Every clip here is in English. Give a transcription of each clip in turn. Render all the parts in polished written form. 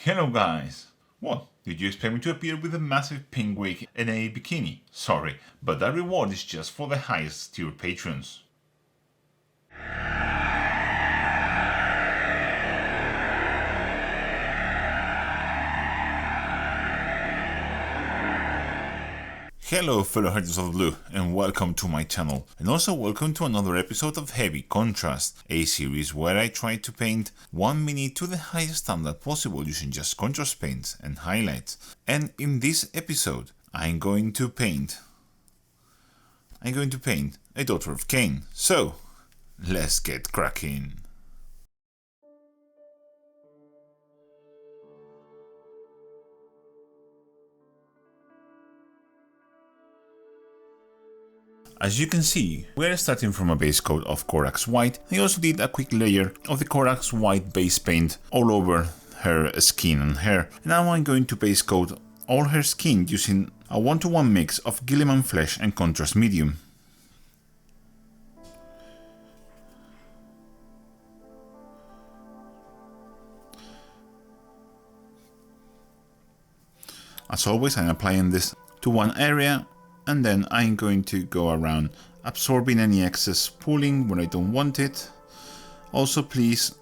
Hello guys! What? Did you expect me to appear with a massive pink wig and a bikini? Sorry, but that reward is just for the highest tier patrons. Hello fellow Hearts of Blue and welcome to my channel, and also welcome to another episode of Heavy Contrast, a series where I try to paint one mini to the highest standard possible using just contrast paints and highlights. And in this episode I'm going to paint a Daughter of Khaine. So let's get cracking. As you can see, we are starting from a base coat of Corax White. I also did a quick layer of the Corax White base paint all over her skin and hair. Now I'm going to base coat all her skin using a 1-to-1 mix of Guilliman Flesh and Contrast Medium. As always, I'm applying this to one area, and then I'm going to go around absorbing any excess, pulling when I don't want it. Also, please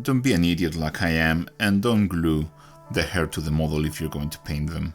don't be an idiot like I am and don't glue the hair to the model if you're going to paint them.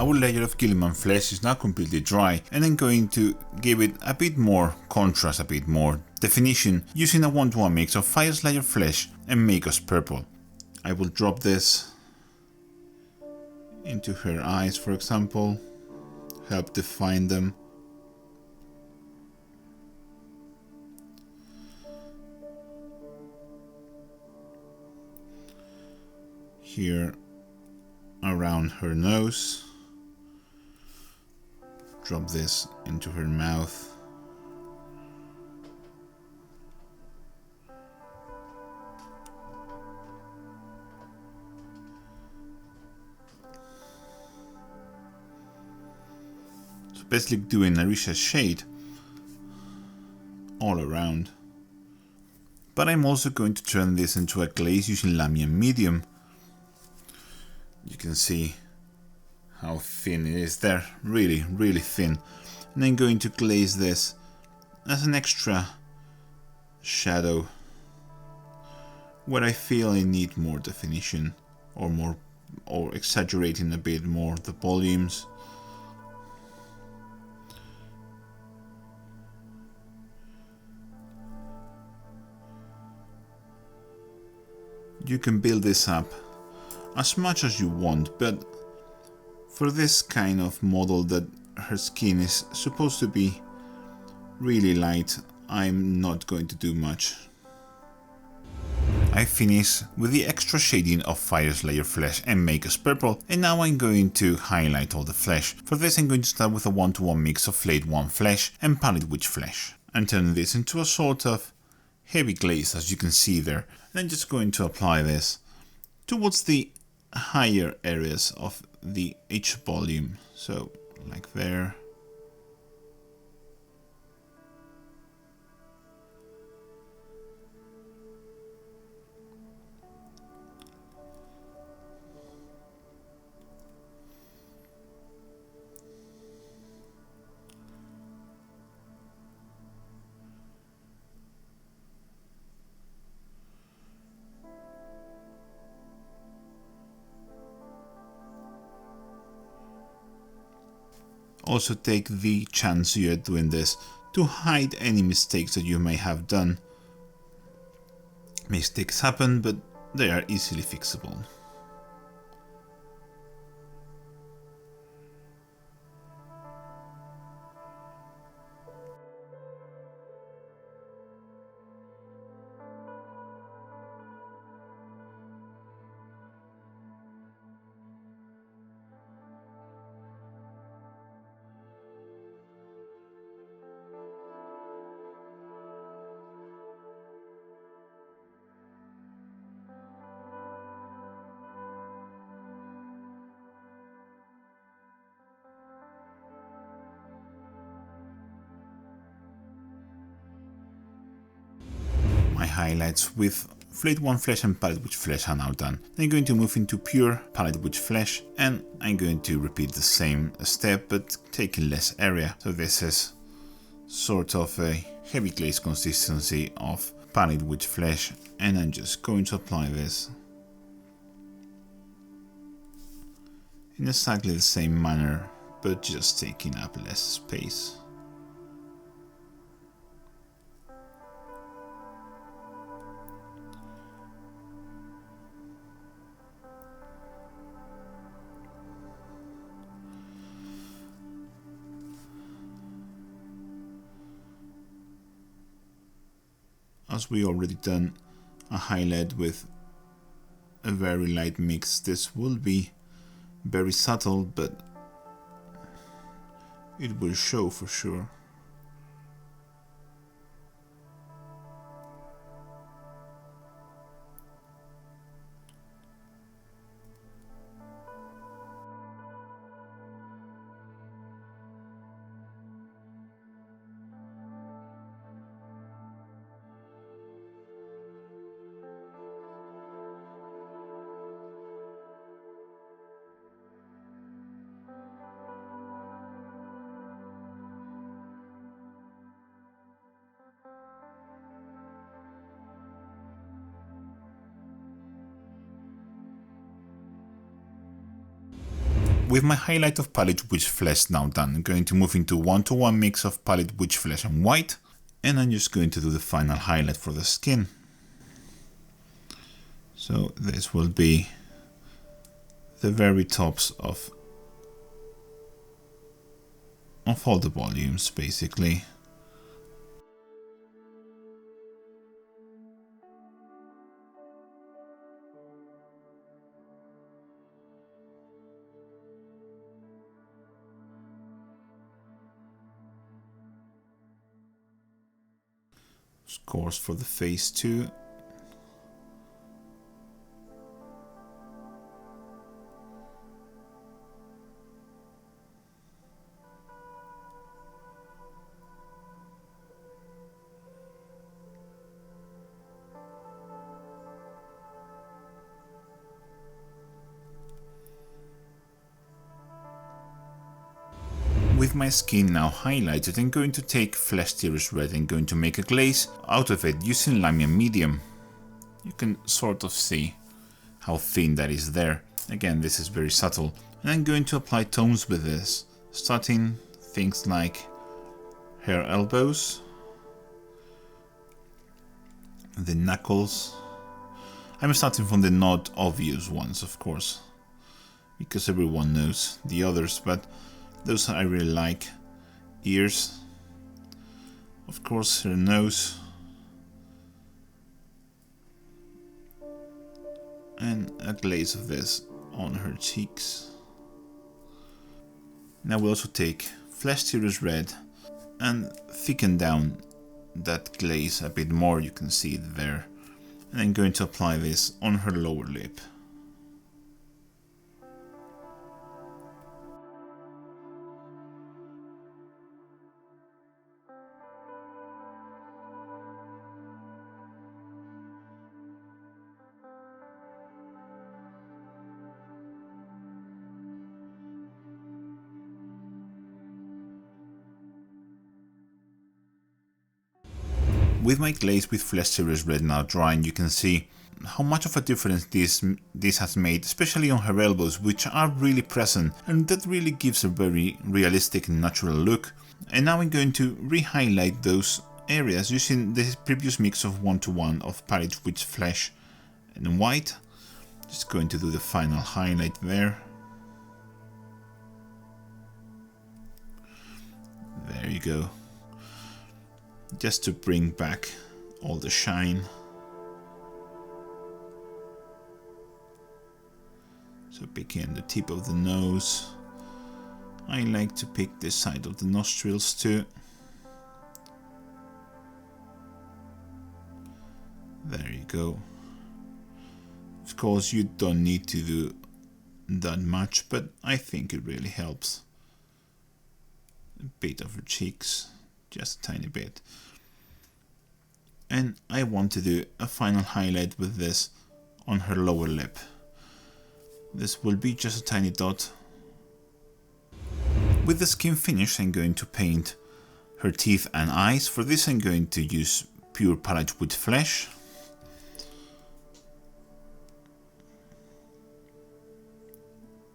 Our layer of Guilliman Flesh is now completely dry, and I'm going to give it a bit more contrast, a bit more definition, using a 1-to-1 mix of Fire Slayer Flesh and Make Us Purple. I will drop this into her eyes, for example, help define them. Here around her nose. Drop this into her mouth. So basically doing Narisha's shade all around. But I'm also going to turn this into a glaze using Lamian Medium. You can see how thin it is there, really thin. And I'm going to glaze this as an extra shadow where I feel I need more definition, or exaggerating a bit more the volumes. You can build this up as much as you want, but for this kind of model that her skin is supposed to be really light, I'm not going to do much. I finish with the extra shading of Fire Slayer Flesh and Make Us Purple, and now I'm going to highlight all the flesh. For this I'm going to start with a 1-to-1 mix of Flayed One Flesh and Pallid Witch Flesh, and turn this into a sort of heavy glaze, as you can see there. And I'm just going to apply this towards the higher areas of each volume, so like there. Also take the chance you are doing this to hide any mistakes that you may have done. Mistakes happen, but they are easily fixable. highlights with Flayed One Flesh and Palette Witch Flesh are now done. I'm going to move into pure Palette Witch Flesh, and I'm going to repeat the same step but taking less area. So this is sort of a heavy glaze consistency of Palette Witch Flesh, and I'm just going to apply this in exactly the same manner, but just taking up less space. As we already done a highlight with a very light mix, this will be very subtle, but it will show for sure. With my highlight of Palette Witch Flesh now done, I'm going to move into 1-to-1 mix of Palette Witch Flesh and white, and I'm just going to do the final highlight for the skin. So this will be the very tops of all the volumes basically. Of course for the face too. With my skin now highlighted, I'm going to take Flesh Tearers Red and going to make a glaze out of it using Lamian Medium. You can sort of see how thin that is there. Again, this is very subtle. And I'm going to apply tones with this, starting things like her elbows, the knuckles. I'm starting from the not obvious ones, of course, because everyone knows the others, but those I really like. Ears, of course, her nose, and a glaze of this on her cheeks. Now we'll also take Flesh Tearers Red and thicken down that glaze a bit more, you can see it there. And I'm going to apply this on her lower lip. With my glaze with Flesh Tearers Red now drying, you can see how much of a difference this has made, especially on her elbows, which are really present, and that really gives a very realistic and natural look. And now I'm going to re-highlight those areas using the previous mix of 1-to-1 of Palette Witch Flesh and white. Just going to do the final highlight there. There you go. Just to bring back all the shine. So picking the tip of the nose. I like to pick this side of the nostrils too. There you go. Of course you don't need to do that much, but I think it really helps. A bit of her cheeks. Just a tiny bit. And I want to do a final highlight with this on her lower lip. This will be just a tiny dot. With the skin finish, I'm going to paint her teeth and eyes. For this I'm going to use pure palette with flesh.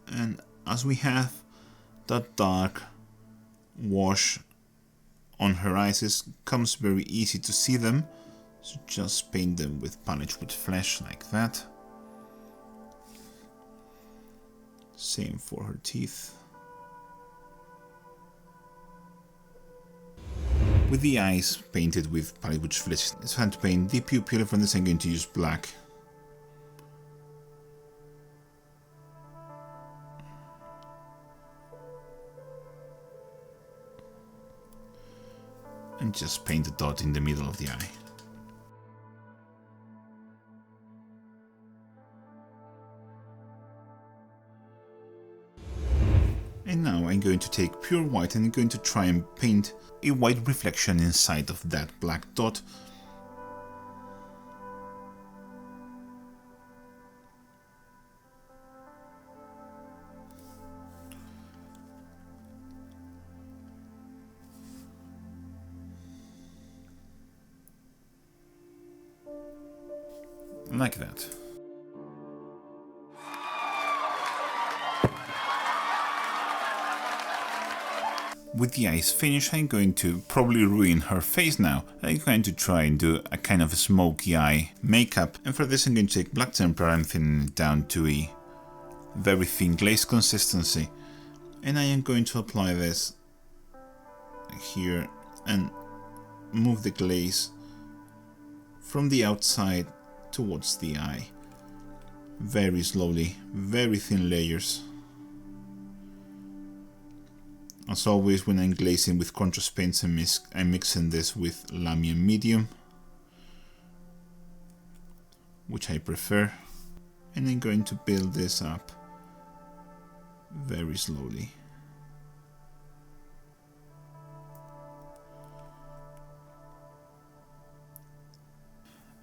And as we have that dark wash on her eyes, it comes very easy to see them. So just paint them with palette with flesh like that. Same for her teeth. With the eyes painted with palette with flesh, it's fun to paint the pupil. For this I'm going to use black. And just paint a dot in the middle of the eye. And now I'm going to take pure white and I'm going to try and paint a white reflection inside of that black dot. Like that. With the eyes finished, I'm going to probably ruin her face now. I'm going to try and do a kind of a smoky eye makeup, and for this I'm going to take black tempera and thin it down to a very thin glaze consistency, and I am going to apply this here and move the glaze from the outside towards the eye, very slowly, very thin layers. As always, when I'm glazing with contrast paints, I'm mixing this with Lamy medium, which I prefer, and I'm going to build this up very slowly.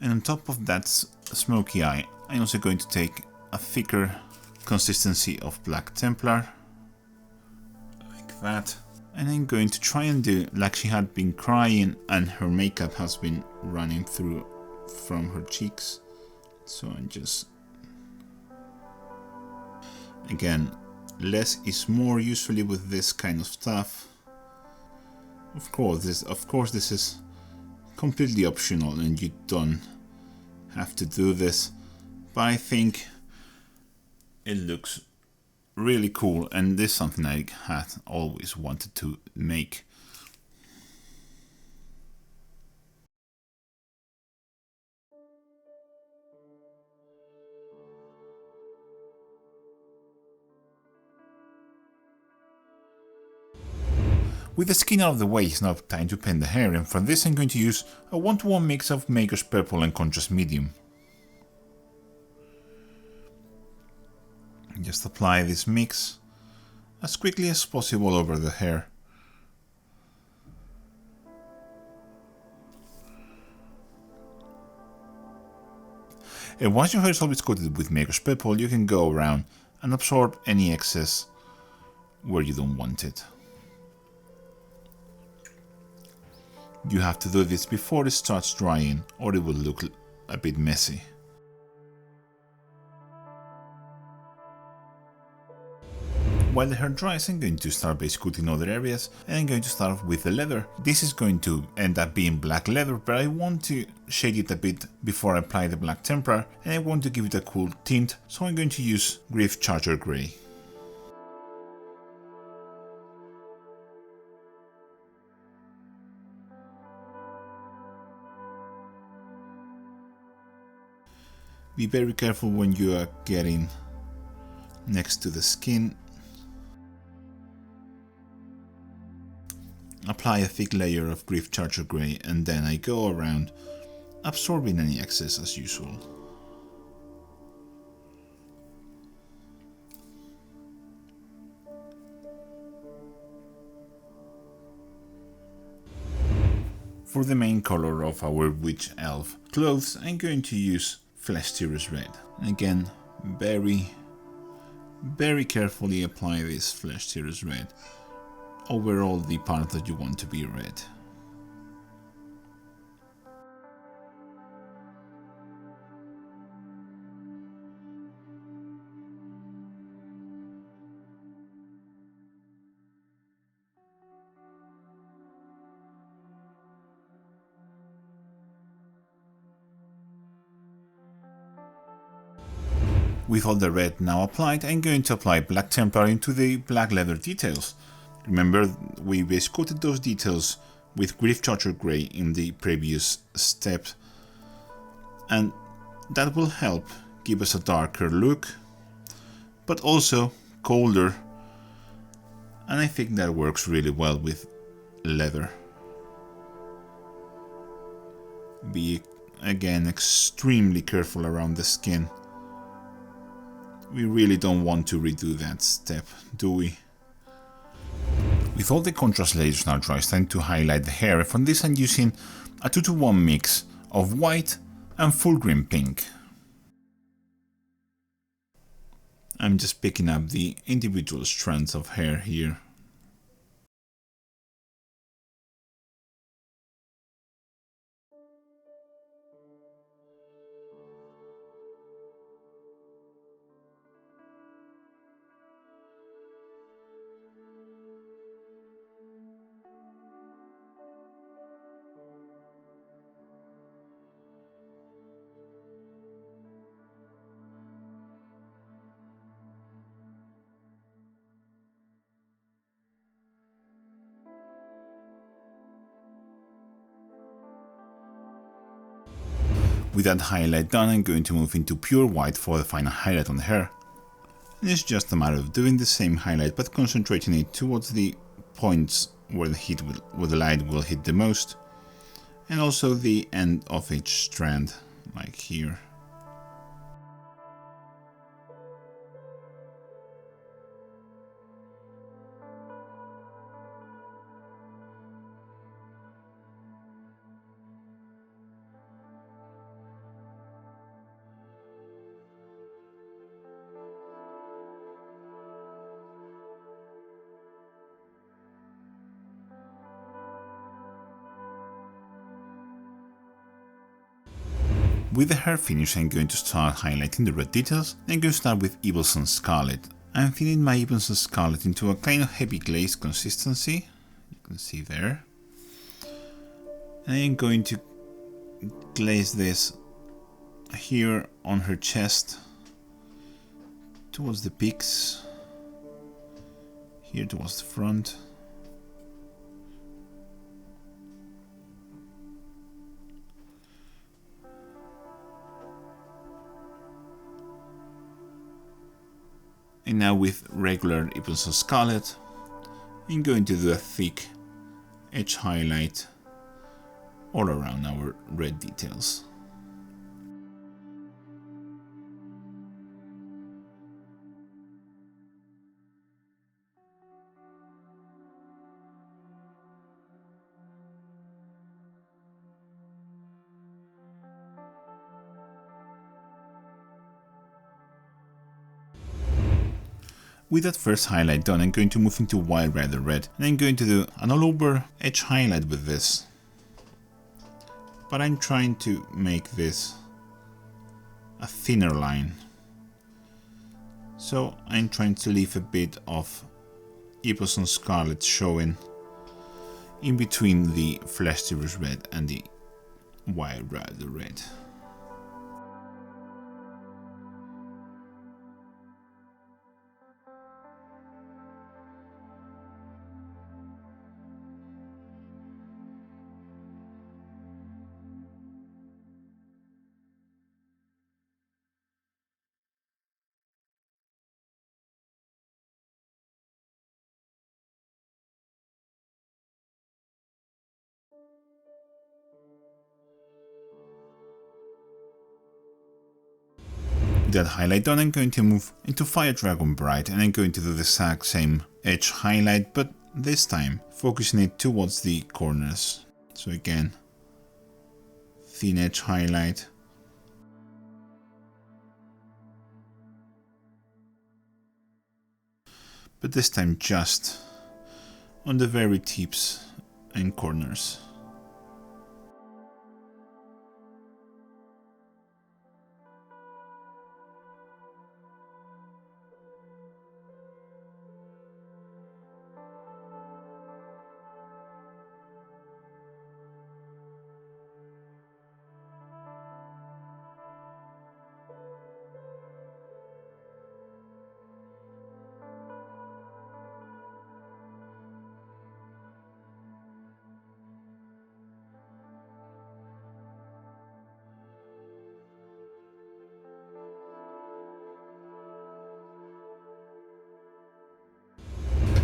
And on top of that smoky eye, I'm also going to take a thicker consistency of black Templar, like that. And I'm going to try and do like she had been crying and her makeup has been running through from her cheeks. So I'm just... Again, less is more usually with this kind of stuff. Of course this is completely optional and you don't have to do this, but I think it looks really cool and this is something I had always wanted to make. With the skin out of the way, it's now time to paint the hair, and for this I'm going to use a 1-to-1 mix of Maker's Purple and Contrast Medium. Just apply this mix as quickly as possible over the hair. And once your hair is always coated with Maker's Purple, you can go around and absorb any excess where you don't want it. You have to do this before it starts drying, or it will look a bit messy. While the hair dries, I'm going to start base coating other areas, and I'm going to start with the leather. This is going to end up being black leather, but I want to shade it a bit before I apply the black tempera, and I want to give it a cool tint, so I'm going to use Griff Charger Grey. Be very careful when you are getting next to the skin. Apply a thick layer of Griff Charger Grey and then I go around absorbing any excess as usual. For the main color of our Witch Elf clothes, I'm going to use Flesh Tearers Red. And again, very carefully apply this Flesh Tearers Red over all the part that you want to be red. With all the red now applied, I'm going to apply Black Templar into the black leather details. Remember, we base coated those details with Grief Torture Grey in the previous step, and that will help give us a darker look, but also colder, and I think that works really well with leather. Be again extremely careful around the skin. We really don't want to redo that step, do we? With all the contrast layers now dry, it's time to highlight the hair. For this I'm using a 2-to-1 mix of white and full green pink. I'm just picking up the individual strands of hair here. With that highlight done, I'm going to move into pure white for the final highlight on the hair. And it's just a matter of doing the same highlight but concentrating it towards the points where the light will hit the most, and also the end of each strand, like here. With the hair finish, I'm going to start highlighting the red details. I'm going to start with Evilson Scarlet. I'm filling my Evilson Scarlet into a kind of heavy glaze consistency, you can see there. And I'm going to glaze this here on her chest, towards the peaks, here towards the front. And now with regular Evilson Scarlet, I'm going to do a thick edge highlight all around our red details. With that first highlight done, I'm going to move into Wild Rider Red, and I'm going to do an all over edge highlight with this. But I'm trying to make this a thinner line. So I'm trying to leave a bit of Evilson Scarlet showing in between the Flesh Tearers Red and the Wild Rider Red. That highlight done, I'm going to move into Fire Dragon Bright, and I'm going to do the exact same edge highlight, but this time focusing it towards the corners. So again, thin edge highlight. But this time just on the very tips and corners.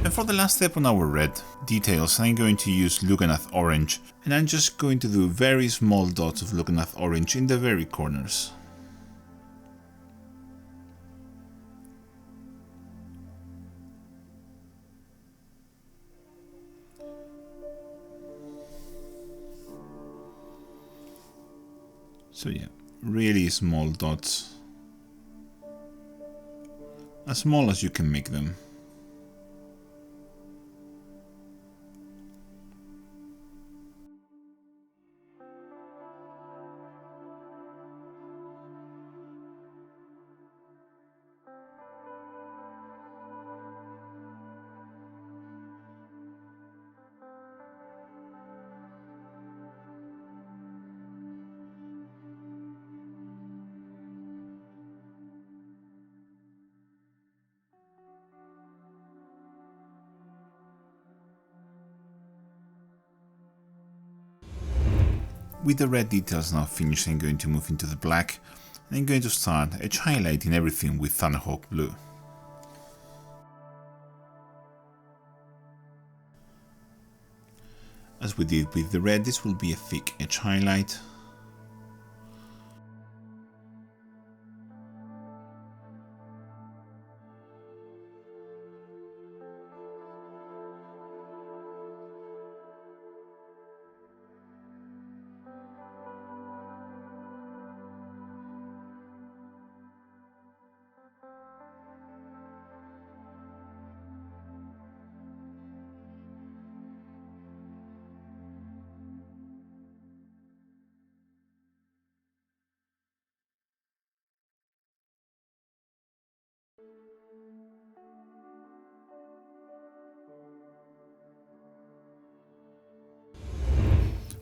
And for the last step on our red details, I'm going to use Lugganath Orange, and I'm just going to do very small dots of Lugganath Orange in the very corners. So yeah, really small dots, as small as you can make them. With the red details now finished, I'm going to move into the black, and I'm going to start edge highlighting everything with Thunderhawk Blue. As we did with the red, this will be a thick edge highlight.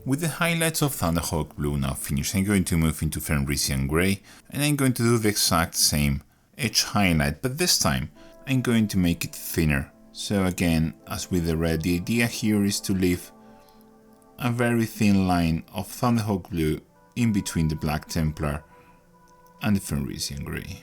With the highlights of Thunderhawk Blue now finished, I'm going to move into Fenrisian Grey, and I'm going to do the exact same edge highlight, but this time I'm going to make it thinner. So again, as with the red, the idea here is to leave a very thin line of Thunderhawk Blue in between the Black Templar and the Fenrisian Grey.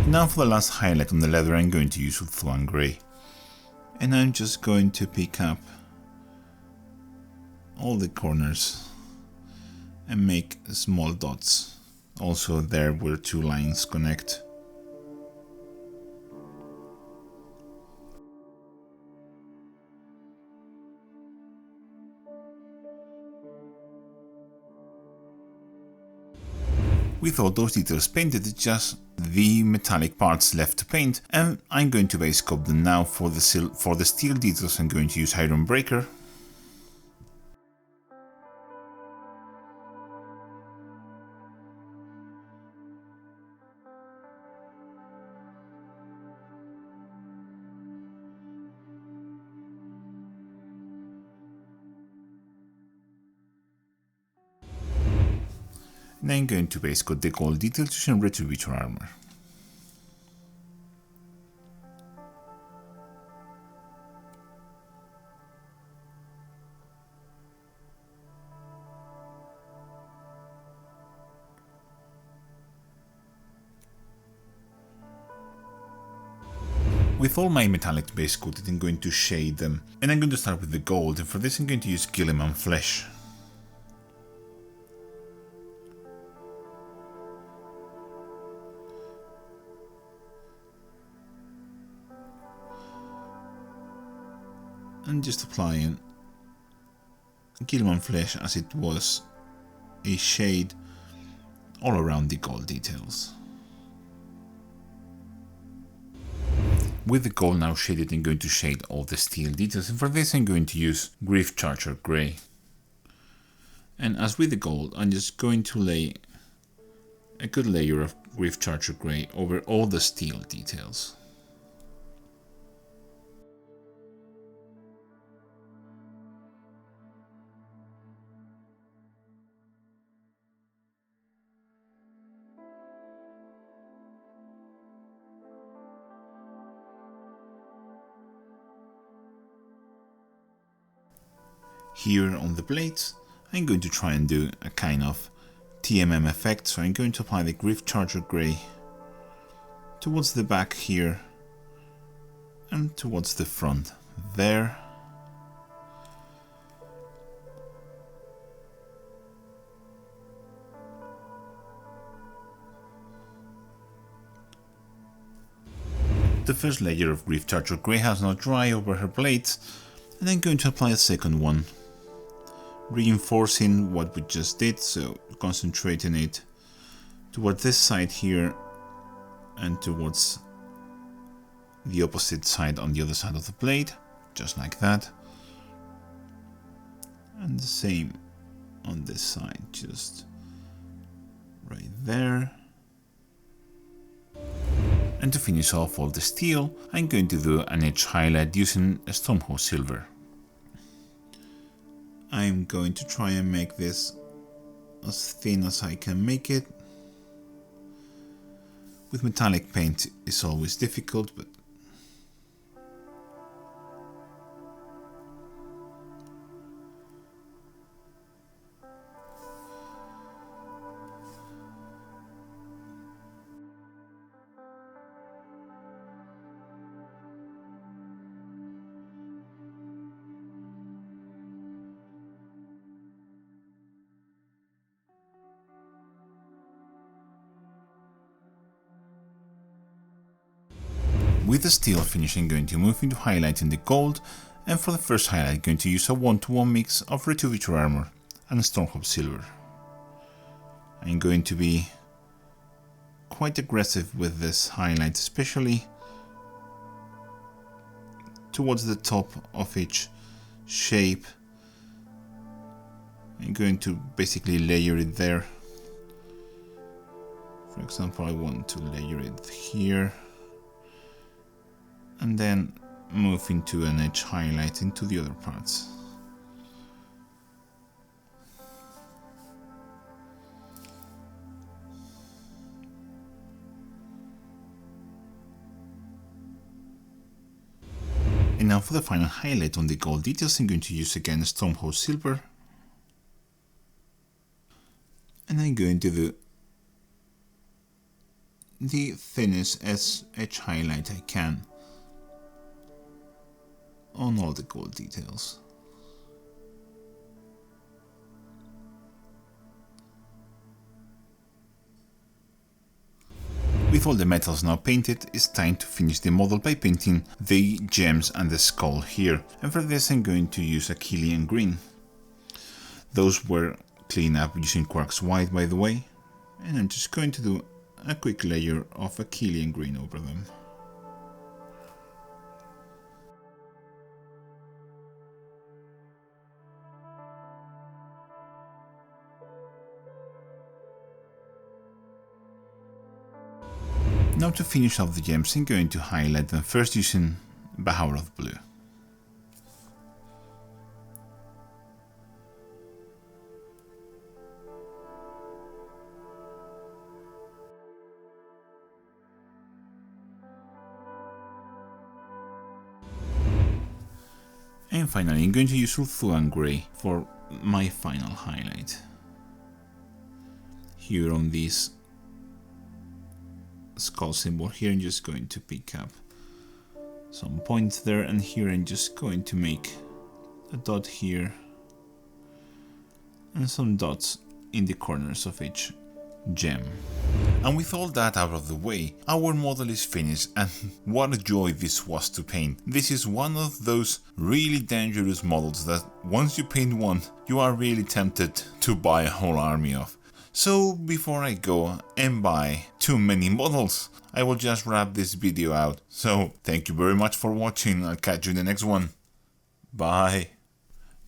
Now for the last highlight on the leather, I'm going to use Ulthuan Grey, and I'm just going to pick up all the corners and make small dots, also there where two lines connect. With all those details painted, it's just the metallic parts left to paint, and I'm going to base coat them now. For the steel details, I'm going to use Iron Breaker. And I'm going to base coat the gold details using Retributor armor. With all my metallic base coated, I'm going to shade them, and I'm going to start with the gold, and for this I'm going to use Guilliman Flesh. And just applying Guilliman Flesh as it was a shade all around the gold details. With the gold now shaded, I'm going to shade all the steel details, and for this I'm going to use Grief Charger Grey. And as with the gold, I'm just going to lay a good layer of Grief Charger Grey over all the steel details. Here on the plates, I'm going to try and do a kind of TMM effect, so I'm going to apply the Grief Charger Grey towards the back here and towards the front there. The first layer of Grief Charger Grey has now dried over her plates, and I'm going to apply a second one, reinforcing what we just did, so concentrating it towards this side here and towards the opposite side on the other side of the plate, just like that. And the same on this side, just right there. And to finish off all the steel, I'm going to do an edge highlight using a Stormhost Silver. I'm going to try and make this as thin as I can make it. With metallic paint it's always difficult, but with the steel finish, I'm going to move into highlighting the gold, and for the first highlight I'm going to use a 1-to-1 mix of Retuvitor Armor and Stormhost Silver. I'm going to be quite aggressive with this highlight, especially towards the top of each shape. I'm going to basically layer it there. For example, I want to layer it here, and then move into an edge highlight into the other parts. And now for the final highlight on the gold details, I'm going to use again Stormhost Silver. And I'm going to do the thinnest edge highlight I can on all the gold details. With all the metals now painted, it's time to finish the model by painting the gems and the skull here, and for this I'm going to use Achillean Green. Those were cleaned up using Quark's White, by the way, and I'm just going to do a quick layer of Achillean Green over them. Now to finish off the gems, I'm going to highlight them first using Baharath Blue. And finally I'm going to use Ulthuan Grey for my final highlight. Here on this skull symbol here, I'm just going to pick up some points there, and here I'm just going to make a dot here and some dots in the corners of each gem. And with all that out of the way, our model is finished, and what a joy this was to paint. This is one of those really dangerous models that once you paint one, you are really tempted to buy a whole army of. So before I go and buy too many models, I will just wrap this video out. So thank you very much for watching. I'll catch you in the next one. Bye.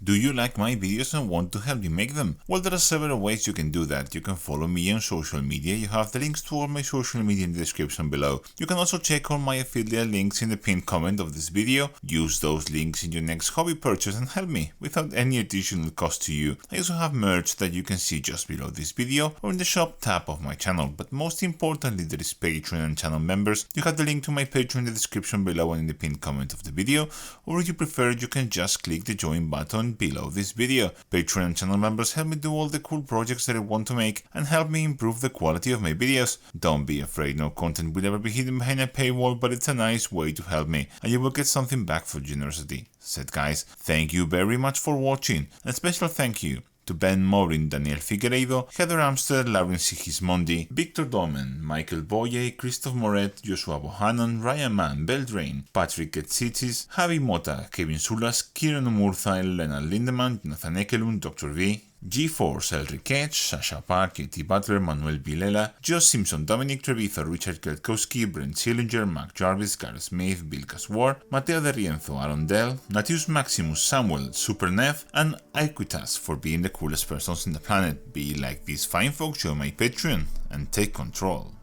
Do you like my videos and want to help me make them? Well, there are several ways you can do that. You can follow me on social media. You have the links to all my social media in the description below. You can also check all my affiliate links in the pinned comment of this video. Use those links in your next hobby purchase and help me without any additional cost to you. I also have merch that you can see just below this video or in the shop tab of my channel. But most importantly, there is Patreon and channel members. You have the link to my Patreon in the description below and in the pinned comment of the video. Or if you prefer, you can just click the join button below this video. Patreon and channel members help me do all the cool projects that I want to make and help me improve the quality of my videos. Don't be afraid, no content will ever be hidden behind a paywall, but it's a nice way to help me and you will get something back for generosity. Said guys, thank you very much for watching, and a special thank you to Ben Morin, Daniel Figueiredo, Heather Amster, Lauren Sigismondi, Victor Domen, Michael Boye, Christoph Moret, Joshua Bohannon, Ryan Mann, Beldrain, Patrick Etsitis, Javi Mota, Kevin Sulas, Kieran Omurtha, Leonard Lindemann, Jonathan Ekelund, Dr. V, G-Force, Elric Edge, Sasha Park, Katie Butler, Manuel Vilela, Josh Simpson, Dominic Trevizo, Richard Kwiatkowski, Brent Sillinger, Mark Jarvis, Gareth Smith, Bill Caswar, Mateo de Rienzo, Aaron Dell, Natius Maximus, Samuel, Super Nev, and Aequitas for being the coolest persons in the planet. Be like these fine folks, join my Patreon, and take control.